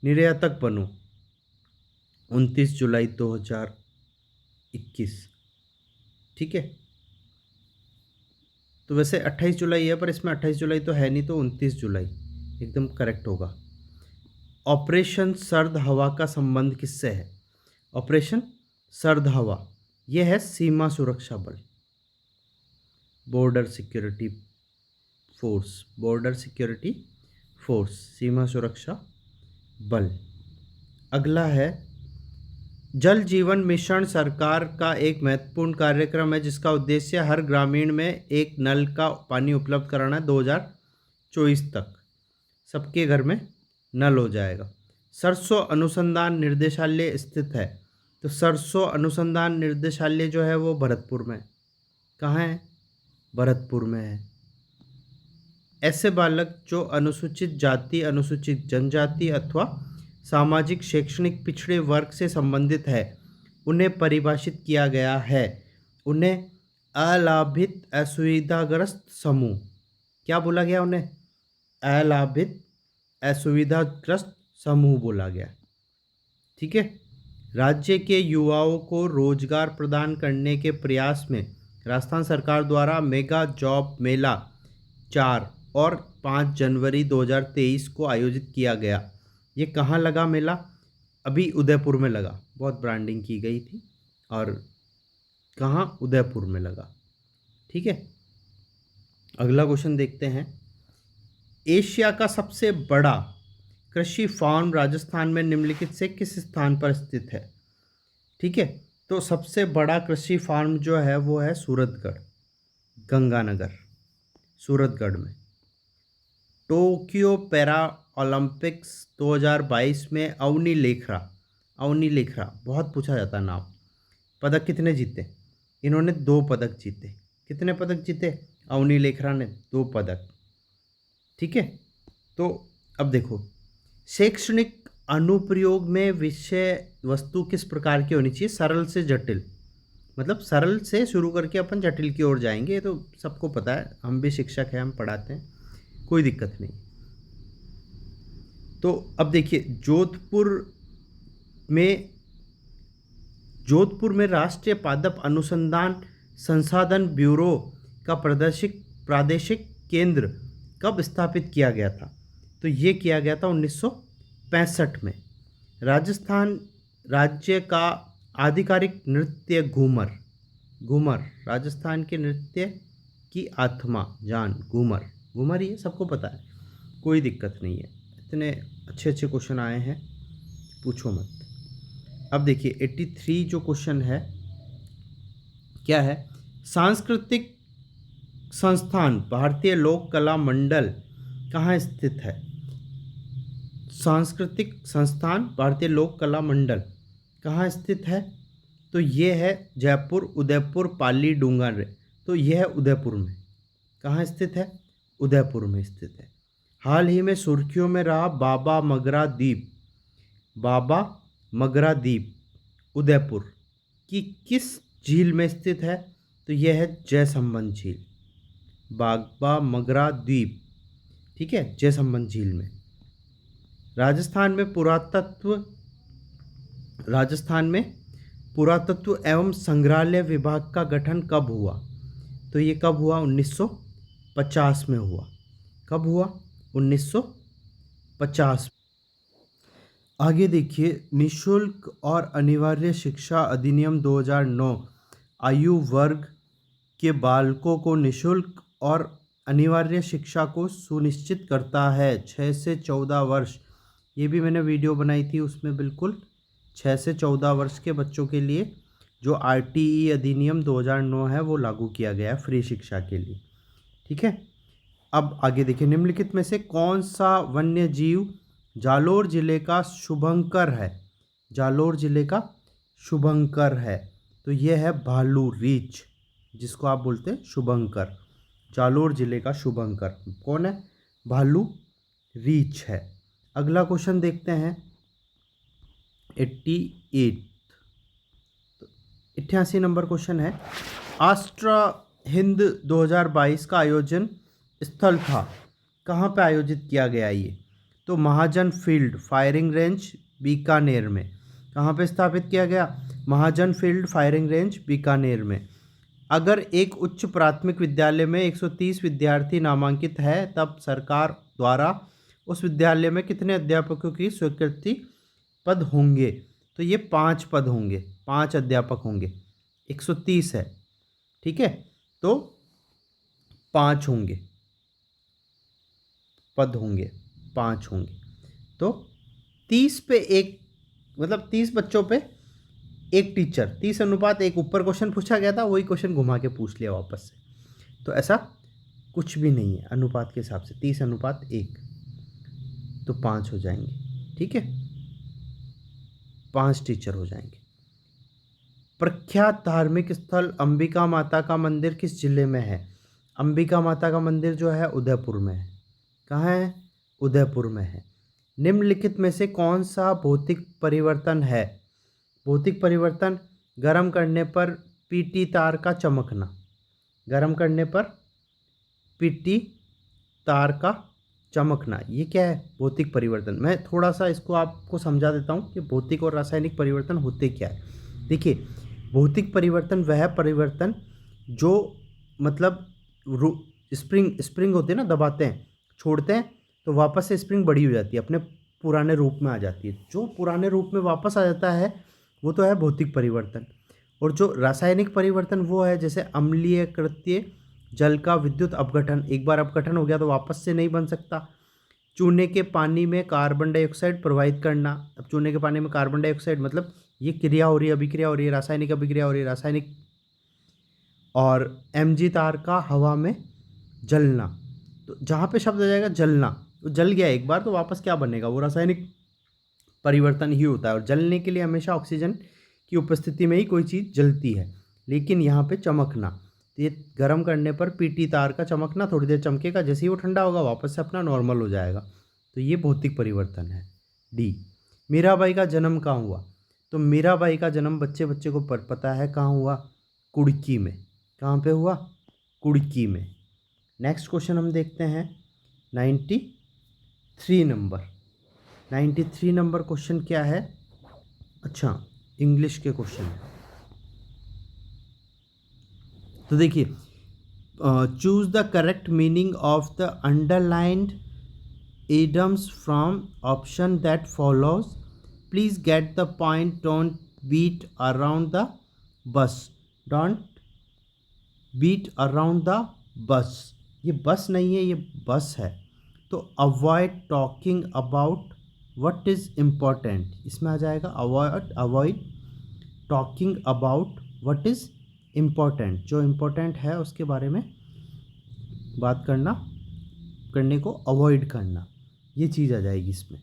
निर्यातक बनो 29 जुलाई 2021। ठीक है, तो वैसे 28 जुलाई है, पर इसमें 28 जुलाई तो है नहीं, तो 29 जुलाई एकदम करेक्ट होगा। ऑपरेशन सर्द हवा का संबंध किससे है? ऑपरेशन सर्द हवा यह है सीमा सुरक्षा बल, बॉर्डर सिक्योरिटी फोर्स, सीमा सुरक्षा बल। अगला है जल जीवन मिशन सरकार का एक महत्वपूर्ण कार्यक्रम है जिसका उद्देश्य हर ग्रामीण में एक नल का पानी उपलब्ध कराना है। 2024 तक सबके घर में नल हो जाएगा। सरसों अनुसंधान निर्देशालय स्थित है, तो सरसों अनुसंधान निर्देशालय जो है वो भरतपुर में। कहाँ है? भरतपुर में है। ऐसे बालक जो अनुसूचित जाति, अनुसूचित जनजाति अथवा सामाजिक शैक्षणिक पिछड़े वर्ग से संबंधित है, उन्हें परिभाषित किया गया है, उन्हें अलाभित असुविधाग्रस्त समूह, क्या बोला गया? उन्हें अलाभित असुविधाग्रस्त समूह बोला गया। ठीक है। राज्य के युवाओं को रोजगार प्रदान करने के प्रयास में राजस्थान सरकार द्वारा मेगा जॉब मेला 4 और 5 जनवरी 2023 को आयोजित किया गया। ये कहाँ लगा मेला? अभी उदयपुर में लगा, बहुत ब्रांडिंग की गई थी, और कहाँ? उदयपुर में लगा। ठीक है, अगला क्वेश्चन देखते हैं। एशिया का सबसे बड़ा कृषि फार्म राजस्थान में निम्नलिखित से किस स्थान पर स्थित है? ठीक है, तो सबसे बड़ा कृषि फार्म जो है वो है सूरतगढ़, गंगानगर, सूरतगढ़ में। टोक्यो पैरा ओलंपिक्स 2022 में अवनी लेखरा बहुत पूछा जाता है नाम। पदक कितने जीते? इन्होंने 2 पदक जीते। कितने पदक जीते? अवनी लेखरा ने 2 पदक। ठीक है, तो अब देखो, शैक्षणिक अनुप्रयोग में विषय वस्तु किस प्रकार की होनी चाहिए? सरल से जटिल, मतलब सरल से शुरू करके अपन जटिल की ओर जाएंगे, ये तो सबको पता है, हम भी शिक्षक हैं, हम पढ़ाते हैं, कोई दिक्कत नहीं। तो अब देखिए, जोधपुर में राष्ट्रीय पादप अनुसंधान संसाधन ब्यूरो का प्रादेशिक केंद्र कब स्थापित किया गया था? तो ये किया गया था 1965 में। राजस्थान राज्य का आधिकारिक नृत्य घूमर, राजस्थान के नृत्य की आत्मा जान घूमर ये सबको पता है, कोई दिक्कत नहीं है। इतने अच्छे क्वेश्चन आए हैं, पूछो मत। अब देखिए 83 जो क्वेश्चन है क्या है? सांस्कृतिक संस्थान भारतीय लोक कला मंडल कहाँ स्थित है? सांस्कृतिक संस्थान भारतीय लोक कला मंडल कहाँ स्थित है? तो ये है जयपुर, उदयपुर, पाली, डूंगर। तो ये है उदयपुर में। कहाँ स्थित है? उदयपुर में स्थित है। हाल ही में सुर्खियों में रहा बाबा मगरा द्वीप उदयपुर की किस झील में स्थित है? तो यह है जयसंबंध झील, बाबा मगरा द्वीप। ठीक है, जयसंबंध झील में। राजस्थान में पुरातत्व एवं संग्रहालय विभाग का गठन कब हुआ? तो ये कब हुआ? 1950 में हुआ। कब हुआ? 1950। आगे देखिए, निशुल्क और अनिवार्य शिक्षा अधिनियम 2009 आयु वर्ग के बालकों को निशुल्क और अनिवार्य शिक्षा को सुनिश्चित करता है। 6 से 14 वर्ष, ये भी मैंने वीडियो बनाई थी उसमें, बिल्कुल 6 से 14 वर्ष के बच्चों के लिए जो RTE अधिनियम 2009 है वो लागू किया गया है फ्री शिक्षा के लिए। ठीक है, अब आगे देखिए, निम्नलिखित में से कौन सा वन्य जीव जालोर जिले का शुभंकर है? जालोर जिले का शुभंकर है, तो यह है भालू रीछ, जिसको आप बोलते हैं शुभंकर। जालोर जिले का शुभंकर कौन है? भालू रीछ है। अगला क्वेश्चन देखते हैं 88 नंबर क्वेश्चन है, आस्ट्रा हिंद 2022 का आयोजन स्थल था, कहाँ पे आयोजित किया गया ये? तो महाजन फील्ड फायरिंग रेंज बीकानेर में। कहाँ पे स्थापित किया गया? महाजन फील्ड फायरिंग रेंज बीकानेर में। अगर एक उच्च प्राथमिक विद्यालय में 130 विद्यार्थी नामांकित है, तब सरकार द्वारा उस विद्यालय में कितने अध्यापकों की स्वीकृति पद होंगे? तो ये 5 पद होंगे, 5 अध्यापक होंगे। 130 है, ठीक है, तो 5 होंगे पद होंगे, 5 होंगे। तो 30 पे एक, मतलब 30 बच्चों पे एक टीचर, 30:1। ऊपर क्वेश्चन पूछा गया था, वही क्वेश्चन घुमा के पूछ लिया वापस से। तो ऐसा कुछ भी नहीं है अनुपात के हिसाब से, 30:1, तो 5 हो जाएंगे। ठीक है, 5 टीचर हो जाएंगे। प्रख्यात धार्मिक स्थल अंबिका माता का मंदिर किस जिले में है? अंबिका माता का मंदिर जो है उदयपुर में है। कहाँ है? उदयपुर में है। निम्नलिखित में से कौन सा भौतिक परिवर्तन है? भौतिक परिवर्तन, गर्म करने पर पीटी तार का चमकना। गर्म करने पर पीटी तार का चमकना, ये क्या है? भौतिक परिवर्तन। मैं थोड़ा सा इसको आपको समझा देता हूँ कि भौतिक और रासायनिक परिवर्तन होते क्या है। देखिए, भौतिक परिवर्तन वह परिवर्तन जो मतलब स्प्रिंग होती है ना, दबाते हैं, छोड़ते हैं, तो वापस से स्प्रिंग बड़ी हो जाती है, अपने पुराने रूप में आ जाती है। जो पुराने रूप में वापस आ जाता है वो तो है भौतिक परिवर्तन। और जो रासायनिक परिवर्तन वो है जैसे अम्लीय कृत्य, जल का विद्युत अपघटन। एक बार अपघटन हो गया तो वापस से नहीं बन सकता। चूने के पानी में कार्बन डाइऑक्साइड प्रवाहित करना। अब चूने के पानी में कार्बन डाइऑक्साइड, मतलब ये क्रिया हो रही है, अभिक्रिया हो रही है, रासायनिक अभिक्रिया हो रही है, रासायनिक। और mg तार का हवा में जलना। तो जहाँ पे शब्द आ जाएगा जलना, तो जल गया एक बार तो वापस क्या बनेगा? वो रासायनिक परिवर्तन ही होता है। और जलने के लिए हमेशा ऑक्सीजन की उपस्थिति में ही कोई चीज़ जलती है। लेकिन यहाँ पे चमकना, तो ये गर्म करने पर पीटी तार का चमकना, थोड़ी देर चमकेगा, जैसे ही वो ठंडा होगा वापस से अपना नॉर्मल हो जाएगा। तो ये भौतिक परिवर्तन है। डी, मीराबाई का जन्म कहाँ हुआ? तो मीराबाई का जन्म बच्चे को पता है कहाँ हुआ? कुड़की में। कहाँ पे हुआ? कुड़की में। नेक्स्ट क्वेश्चन हम देखते हैं 93 नंबर। 93 नंबर क्वेश्चन क्या है? अच्छा, इंग्लिश के क्वेश्चन है। तो देखिए, choose the correct meaning of the underlined idioms from option that follows. Please get the point. Don't beat around the bus. Don't beat around the bus. ये बस नहीं है, ये बस है। तो avoid talking about what is important, इसमें आ जाएगा avoid talking about what is important. जो इम्पोर्टेंट है उसके बारे में बात करने को अवॉइड करना, ये चीज़ आ जाएगी इसमें।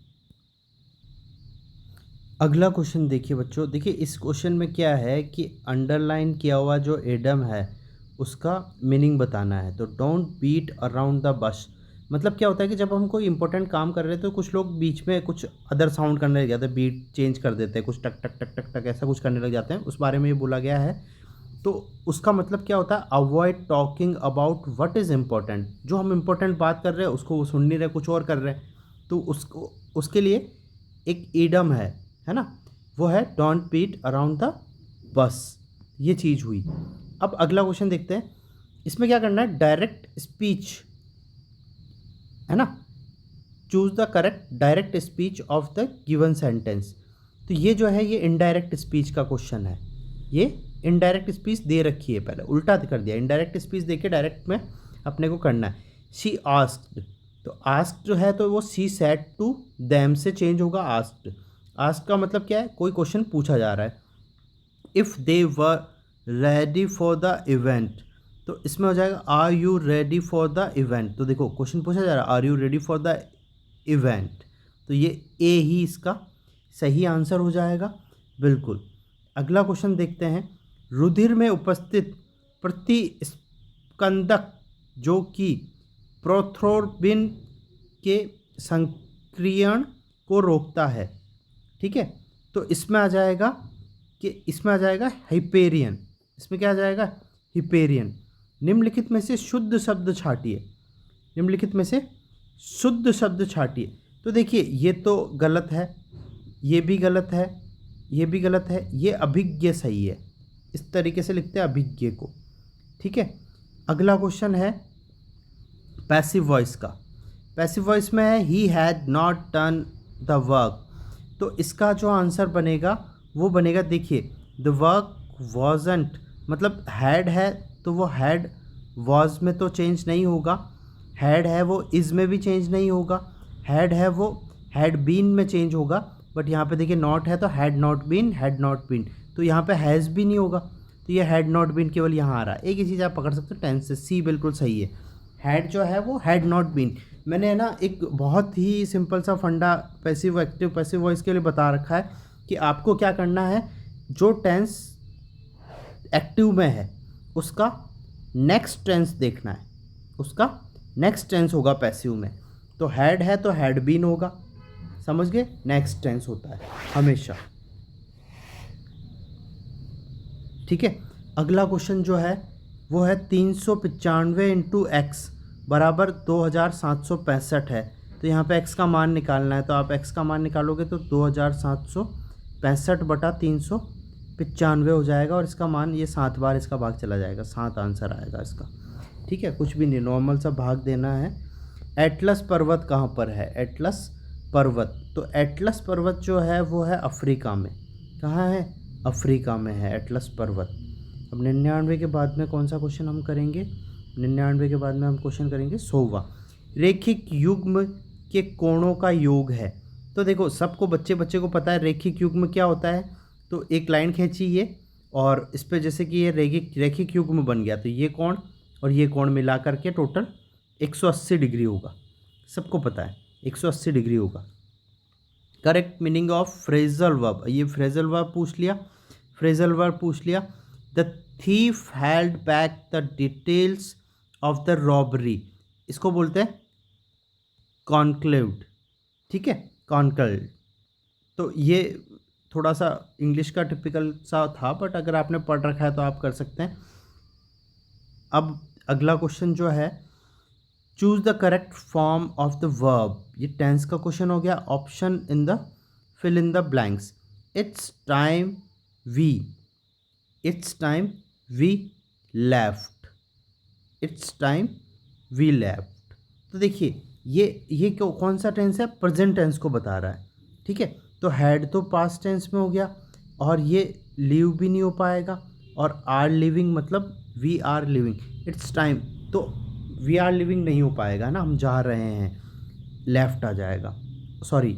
अगला क्वेश्चन देखिए बच्चों, देखिए इस क्वेश्चन में क्या है कि अंडरलाइन किया हुआ जो एडम है उसका मीनिंग बताना है। तो don't beat around the bus, मतलब क्या होता है कि जब हम कोई इंपॉर्टेंट काम कर रहे हैं तो कुछ लोग बीच में कुछ अदर साउंड करने लग जाते हैं, बीट चेंज कर देते हैं, कुछ टक टक टक टक टक ऐसा कुछ करने लग जाते हैं, उस बारे में ये बोला गया है। तो उसका मतलब क्या होता है? Avoid talking about what is important. जो हम इम्पोर्टेंट बात कर रहे हैं उसको वो सुन नहीं रहे, कुछ और कर रहे हैं, तो उसके लिए एक ईडम है ना, वो है don't beat around the bus. ये चीज़ हुई। अब अगला क्वेश्चन देखते हैं, इसमें क्या करना है? डायरेक्ट स्पीच है ना, choose the correct direct speech of the given sentence. तो ये जो है ये इनडायरेक्ट स्पीच का क्वेश्चन है। ये इनडायरेक्ट स्पीच दे रखी है, पहले उल्टा कर दिया, इनडायरेक्ट स्पीच दे के डायरेक्ट में अपने को करना है। शी आस्क्ड, तो आस्क्ड जो है तो वो शी सेड टू देम से चेंज होगा आस्क्ड। आस्क्ड का मतलब क्या है, कोई क्वेश्चन पूछा जा रहा है। If they were ready for the event, तो इसमें हो जाएगा are you ready for the event. तो देखो क्वेश्चन पूछा जा रहा है are you ready for the event, तो ये ए ही इसका सही आंसर हो जाएगा बिल्कुल। अगला क्वेश्चन देखते हैं। रुधिर में उपस्थित प्रतिस्पंदक जो कि प्रोथ्रोम्बिन के संक्रियण को रोकता है, ठीक है, तो इसमें आ जाएगा हिपेरियन। इसमें क्या आ जाएगा, हिपेरियन। निम्नलिखित में से शुद्ध शब्द छाटिए, निम्नलिखित में से शुद्ध शब्द छाटिए। तो देखिए ये तो गलत है, ये भी गलत है, ये भी गलत है, ये अभिज्ञ सही है। इस तरीके से लिखते हैं अभिज्ञ को, ठीक है। अगला क्वेश्चन है पैसिव वॉइस का। पैसिव वॉइस में है he had not done the work, तो इसका जो आंसर बनेगा वो बनेगा, देखिए द वर्क वॉजंट, मतलब हैड है तो वो हैड वॉज में तो चेंज नहीं होगा, हैड है वो इज़ में भी चेंज नहीं होगा, हैड है वो हैड बीन में चेंज होगा, बट यहाँ पे देखिए नॉट है तो हैड नॉट बीन, तो यहाँ पे हैज़ भी नहीं होगा, तो ये हैड नॉट बीन केवल यहाँ आ रहा है। एक ही चीज़ आप पकड़ सकते हो टेंस से, सी बिल्कुल सही है। हैड जो है वो हैड नॉट बीन, मैंने ना एक बहुत ही सिंपल सा फंडा पैसिव एक्टिव पैसिव वॉइस के लिए बता रखा है कि आपको क्या करना है, जो टेंस एक्टिव में है उसका नेक्स्ट टेंस देखना है, उसका नेक्स्ट टेंस होगा पैसिव में। तो हैड है तो हैड बीन होगा, समझ गए, नेक्स्ट टेंस होता है हमेशा, ठीक है। अगला क्वेश्चन जो है वो है 395 इंटू एक्स बराबर 2765 है। तो यहाँ पे x का मान निकालना है, तो आप x का मान निकालोगे तो 2765 बटा 395 हो जाएगा, और इसका मान ये 7 बार इसका भाग चला जाएगा, 7 आंसर आएगा इसका, ठीक है। कुछ भी नहीं, नॉर्मल सा भाग देना है। एटलस पर्वत कहाँ पर है, एटलस पर्वत, तो एटलस पर्वत जो है वो है अफ्रीका में। कहाँ है, अफ्रीका में है एटलस पर्वत। अब 99 के बाद में कौन सा क्वेश्चन हम करेंगे, 99 के बाद में हम क्वेश्चन करेंगे 100वां। रेखिक युग्म के कोणों का योग है। तो देखो सबको बच्चे को पता है रेखिक युग्म क्या होता है, तो एक लाइन खींची ये, और इस पर जैसे कि ये रेखिक युग्म बन गया, तो ये कोण और ये कोण मिला करके टोटल 180 डिग्री होगा, सबको पता है 180 डिग्री होगा। Correct meaning of phrasal verb, ये फ्रेजल वर्ब पूछ लिया, फ्रेजल वर्ब पूछ लिया। The thief held back the details of the robbery, इसको बोलते हैं कॉन्क्लेव्ड, ठीक है, कॉन्क्लेव्ड। तो ये थोड़ा सा इंग्लिश का टिपिकल सा था, बट अगर आपने पढ़ रखा है तो आप कर सकते हैं। अब अगला क्वेश्चन जो है choose the correct form of the verb, ये टेंस का क्वेश्चन हो गया। Option in the fill in the blanks. It's time we, it's time we left, it's time we left. तो देखिए ये कौन सा टेंस है, प्रेजेंट टेंस को बता रहा है, ठीक है। तो हैड तो पास्ट टेंस में हो गया, और ये लीव भी नहीं हो पाएगा, और आर लिविंग मतलब we are living. It's time तो वी आर लिविंग नहीं हो पाएगा ना, हम जा रहे हैं, लेफ्ट आ जाएगा, सॉरी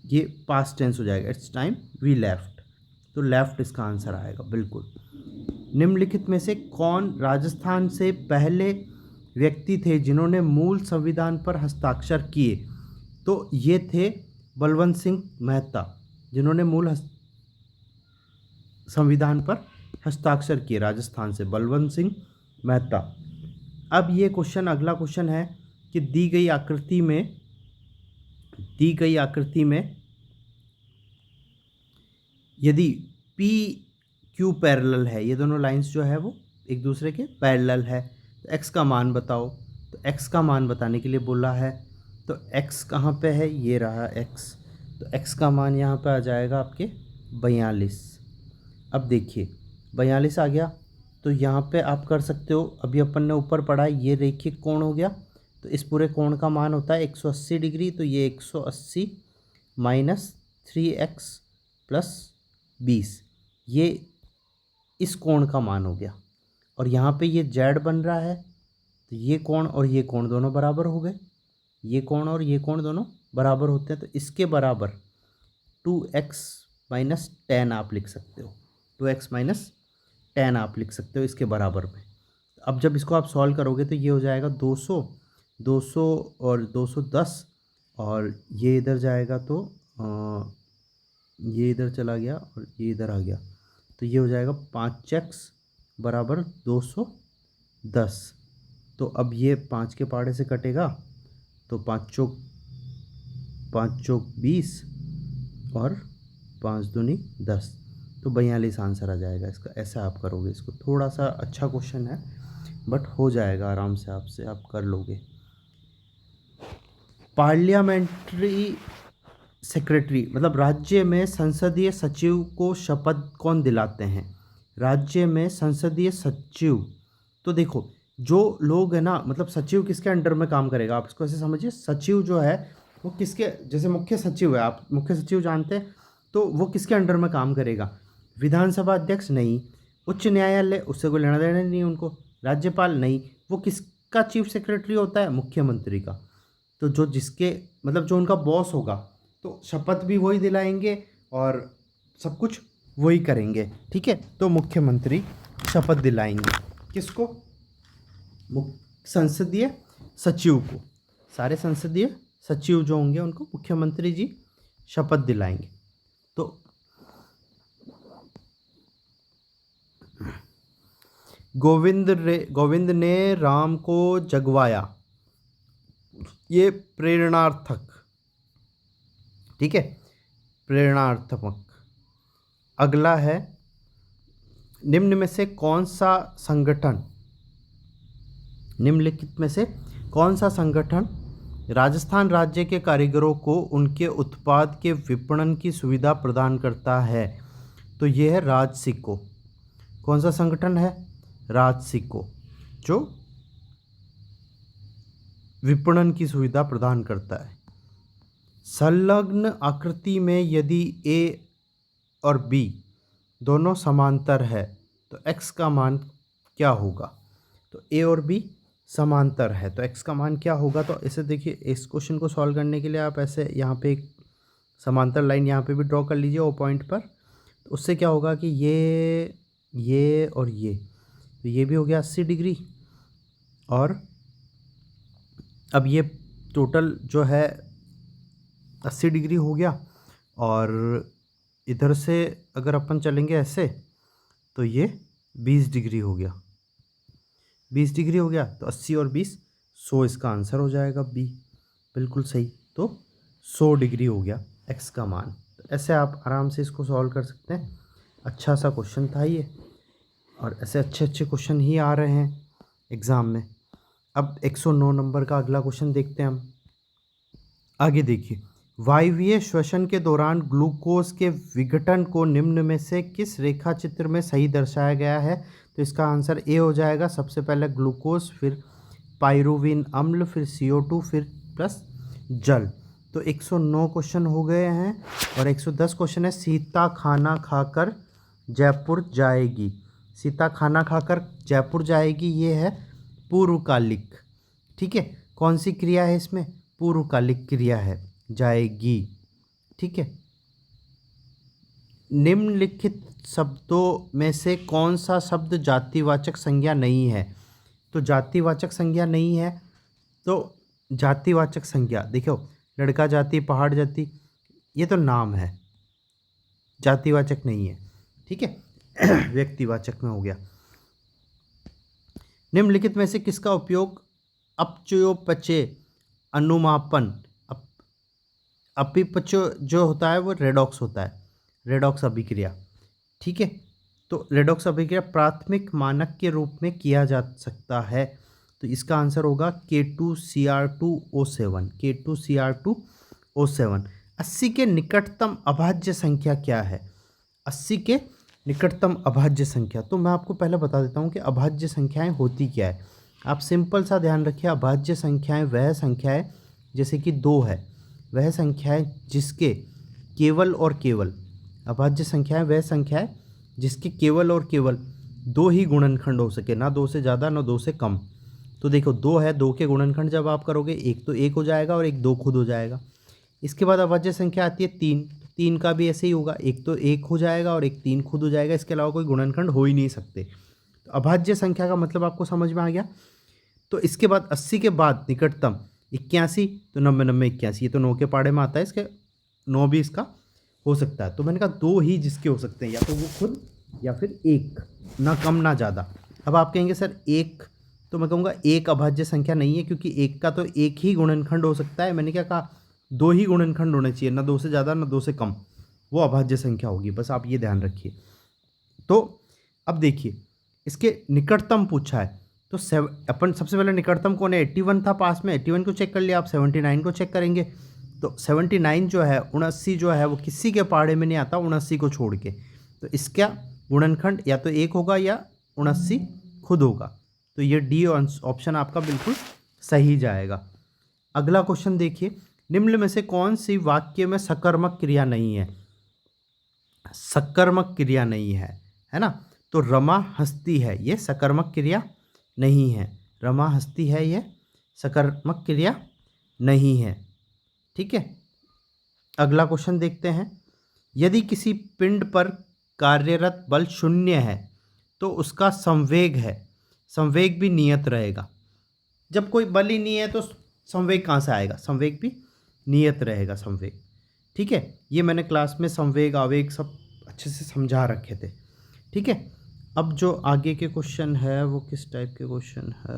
ये पास्ट टेंस हो जाएगा, इट्स टाइम वी लेफ्ट, तो लेफ्ट इसका आंसर आएगा बिल्कुल। निम्नलिखित में से कौन राजस्थान से पहले व्यक्ति थे जिन्होंने मूल संविधान पर हस्ताक्षर किए, तो ये थे बलवंत सिंह मेहता, जिन्होंने मूल संविधान पर हस्ताक्षर किए राजस्थान से, बलवंत सिंह मेहता। अब ये क्वेश्चन, अगला क्वेश्चन है कि दी गई आकृति में यदि पी क्यू पैरेलल है, ये दोनों लाइंस जो है वो एक दूसरे के पैरेलल है, तो एक्स का मान बताओ। तो एक्स का मान बताने के लिए बोला है, तो एक्स कहाँ पे है, ये रहा एक्स, तो एक्स का मान यहाँ पे आ जाएगा आपके 42। अब देखिए 42 आ गया, तो यहाँ पे आप कर सकते हो, अभी अपन ने ऊपर पढ़ा ये रेखिक कोण हो गया, तो इस पूरे कोण का मान होता है 180 डिग्री, तो ये 180 माइनस 3x प्लस 20, ये इस कोण का मान हो गया। और यहाँ पे ये z बन रहा है, तो ये कोण और ये कोण दोनों बराबर हो गए, ये कोण और ये कोण दोनों बराबर होते हैं, तो इसके बराबर 2x माइनस 10 आप लिख सकते हो, 2x माइनस 10 आप लिख सकते हो इसके बराबर में। अब जब इसको आप सॉल्व करोगे तो ये हो जाएगा 200 200 और 210, और ये इधर जाएगा तो ये इधर चला गया और ये इधर आ गया, तो ये हो जाएगा 5x बराबर 210। तो अब ये 5 के पहाड़े से कटेगा, तो 5 चौक 20 और 5 दूनी 10, तो 42 आंसर आ जाएगा इसका। ऐसा आप करोगे इसको, थोड़ा सा अच्छा क्वेश्चन है बट हो जाएगा आराम से, आपसे आप कर लोगे। पार्लियामेंट्री सेक्रेटरी मतलब राज्य में संसदीय सचिव को शपथ कौन दिलाते हैं? राज्य में संसदीय सचिव, तो देखो जो लोग है ना, मतलब सचिव किसके अंडर में काम करेगा, आप इसको ऐसे समझिए, सचिव जो है वो किसके, जैसे मुख्य सचिव है, आप मुख्य सचिव जानते हैं, तो वो किसके अंडर में काम करेगा? विधानसभा अध्यक्ष नहीं, उच्च न्यायालय उससे कोई लेना देना नहीं उनको, राज्यपाल नहीं, वो किसका चीफ सेक्रेटरी होता है? मुख्यमंत्री का। तो जो जिसके मतलब जो उनका बॉस होगा, तो शपथ भी वही दिलाएंगे और सब कुछ वही करेंगे, ठीक है। तो मुख्यमंत्री शपथ दिलाएंगे किसको? संसदीय सचिव को, सारे संसदीय सचिव जो होंगे उनको मुख्यमंत्री जी शपथ दिलाएंगे। तो गोविंद ने राम को जगवाया, ये प्रेरणार्थक, ठीक है, प्रेरणार्थक। अगला है, निम्न में से कौन सा संगठन, निम्नलिखित में से कौन सा संगठन राजस्थान राज्य के कारीगरों को उनके उत्पाद के विपणन की सुविधा प्रदान करता है? तो ये है राजसिको। कौन सा संगठन है? राजसिको, जो विपणन की सुविधा प्रदान करता है। संलग्न आकृति में यदि ए और बी दोनों समांतर है तो x का मान क्या होगा? तो ए और बी समांतर है तो x का मान क्या होगा? तो इसे देखिए, इस क्वेश्चन को सॉल्व करने के लिए आप ऐसे यहाँ पे एक समांतर लाइन यहाँ पे भी ड्रॉ कर लीजिए वो पॉइंट पर। तो उससे क्या होगा कि ये और ये, तो ये भी हो गया 80 डिग्री, और अब ये टोटल जो है 80 डिग्री हो गया, और इधर से अगर अपन चलेंगे ऐसे तो ये 20 डिग्री हो गया, 20 डिग्री हो गया, तो 80 और 20 100 इसका आंसर हो जाएगा बी, बिल्कुल सही। तो 100 डिग्री हो गया x का मान। तो ऐसे आप आराम से इसको सॉल्व कर सकते हैं। अच्छा सा क्वेश्चन था ये, और ऐसे अच्छे अच्छे क्वेश्चन ही आ रहे हैं एग्ज़ाम में। अब 109 नंबर का अगला क्वेश्चन देखते हैं हम। आगे देखिए, वायवीय श्वसन के दौरान ग्लूकोज के विघटन को निम्न में से किस रेखा चित्र में सही दर्शाया गया है? तो इसका आंसर ए हो जाएगा। सबसे पहले ग्लूकोज, फिर पायरुवीन अम्ल, फिर CO2, फिर प्लस जल। तो 109 क्वेश्चन हो गए हैं, और 110 क्वेश्चन है। सीता खाना खाकर जयपुर जाएगी, सीता खाना खाकर जयपुर जाएगी, ये है पूर्वकालिक, ठीक है। कौन सी क्रिया है इसमें? पूर्वकालिक क्रिया है, जाएगी, ठीक है। निम्नलिखित शब्दों में से कौन सा शब्द जातिवाचक संज्ञा नहीं है? तो जातिवाचक संज्ञा नहीं है, तो जातिवाचक संज्ञा देखो, लड़का जाति, पहाड़ जाति, ये तो नाम है, जातिवाचक नहीं है, ठीक है। व्यक्तिवाचक में हो गया। निम्नलिखित में से किसका उपयोग अपचयोपचय अनुमापन, अपिपचय जो होता है वो रेडॉक्स होता है, रेडॉक्स अभिक्रिया, ठीक है। तो रेडॉक्स अभिक्रिया प्राथमिक मानक के रूप में किया जा सकता है। तो इसका आंसर होगा K2Cr2O7, K2Cr2O7। 80 के निकटतम अभाज्य संख्या क्या है? 80 के निकटतम अभाज्य संख्या, तो मैं आपको पहले बता देता हूँ कि अभाज्य संख्याएं होती क्या है। आप सिंपल सा ध्यान रखिए, अभाज्य संख्याएं वह संख्याएं, जैसे कि 2 है, वह संख्याएं जिसके केवल और केवल, अभाज्य संख्याएं वह संख्याएं जिसके केवल और केवल 2 ही गुणनखंड हो सके, ना 2 से ज़्यादा ना 2 से कम। तो देखो 2 है, 2 के गुणनखंड जब आप करोगे, एक तो 1 हो जाएगा और एक 2 खुद हो जाएगा। इसके बाद अभाज्य संख्या आती है 3, 3 का भी ऐसे ही होगा, एक तो 1 हो जाएगा और एक 3 खुद हो जाएगा, इसके अलावा कोई गुणनखंड हो ही नहीं सकते। तो अभाज्य संख्या का मतलब आपको समझ में आ गया। तो इसके बाद 80 के बाद निकटतम 81, तो 90 90 81, ये तो 9 के पाड़े में आता है, इसके 9 भी इसका हो सकता है। तो मैंने कहा 2 ही जिसके हो सकते हैं, या तो वो खुद या फिर 1, ना कम ना ज़्यादा। अब आप कहेंगे सर 1, तो मैं कहूँगा 1 अभाज्य संख्या नहीं है, क्योंकि 1 का तो एक ही गुणनखंड हो सकता है। मैंने क्या कहा, 2 ही गुणनखंड होने चाहिए, ना 2 से ज़्यादा ना 2 से कम, वो अभाज्य संख्या होगी। बस आप ये ध्यान रखिए। तो अब देखिए, इसके निकटतम पूछा है, तो अपन सबसे पहले निकटतम कौन है, 81 था पास में, 81 को चेक कर लिया। आप 79 को चेक करेंगे, तो 79 जो है, 79 जो है वो किसी के पहाड़े में नहीं आता 79 को छोड़ के। तो इसका गुणनखंड या तो 1 होगा या 79 खुद होगा। तो ये डी ऑप्शन आपका बिल्कुल सही जाएगा। अगला क्वेश्चन देखिए, निम्न में से कौन सी वाक्य में सकर्मक क्रिया नहीं है, सकर्मक क्रिया नहीं है ना। तो रमा हस्ती है, ये सकर्मक क्रिया नहीं है। रमा हस्ती है, ये सकर्मक क्रिया नहीं है। ठीक है, अगला क्वेश्चन देखते हैं। यदि किसी पिंड पर कार्यरत बल 0 है तो उसका संवेग है, संवेग भी नियत रहेगा। जब कोई बल ही नहीं है तो संवेग कहाँ से आएगा, संवेग भी नियत रहेगा, संवेग। ठीक है, ये मैंने क्लास में संवेग आवेग सब अच्छे से समझा रखे थे। ठीक है, अब जो आगे के क्वेश्चन है वो किस टाइप के क्वेश्चन है,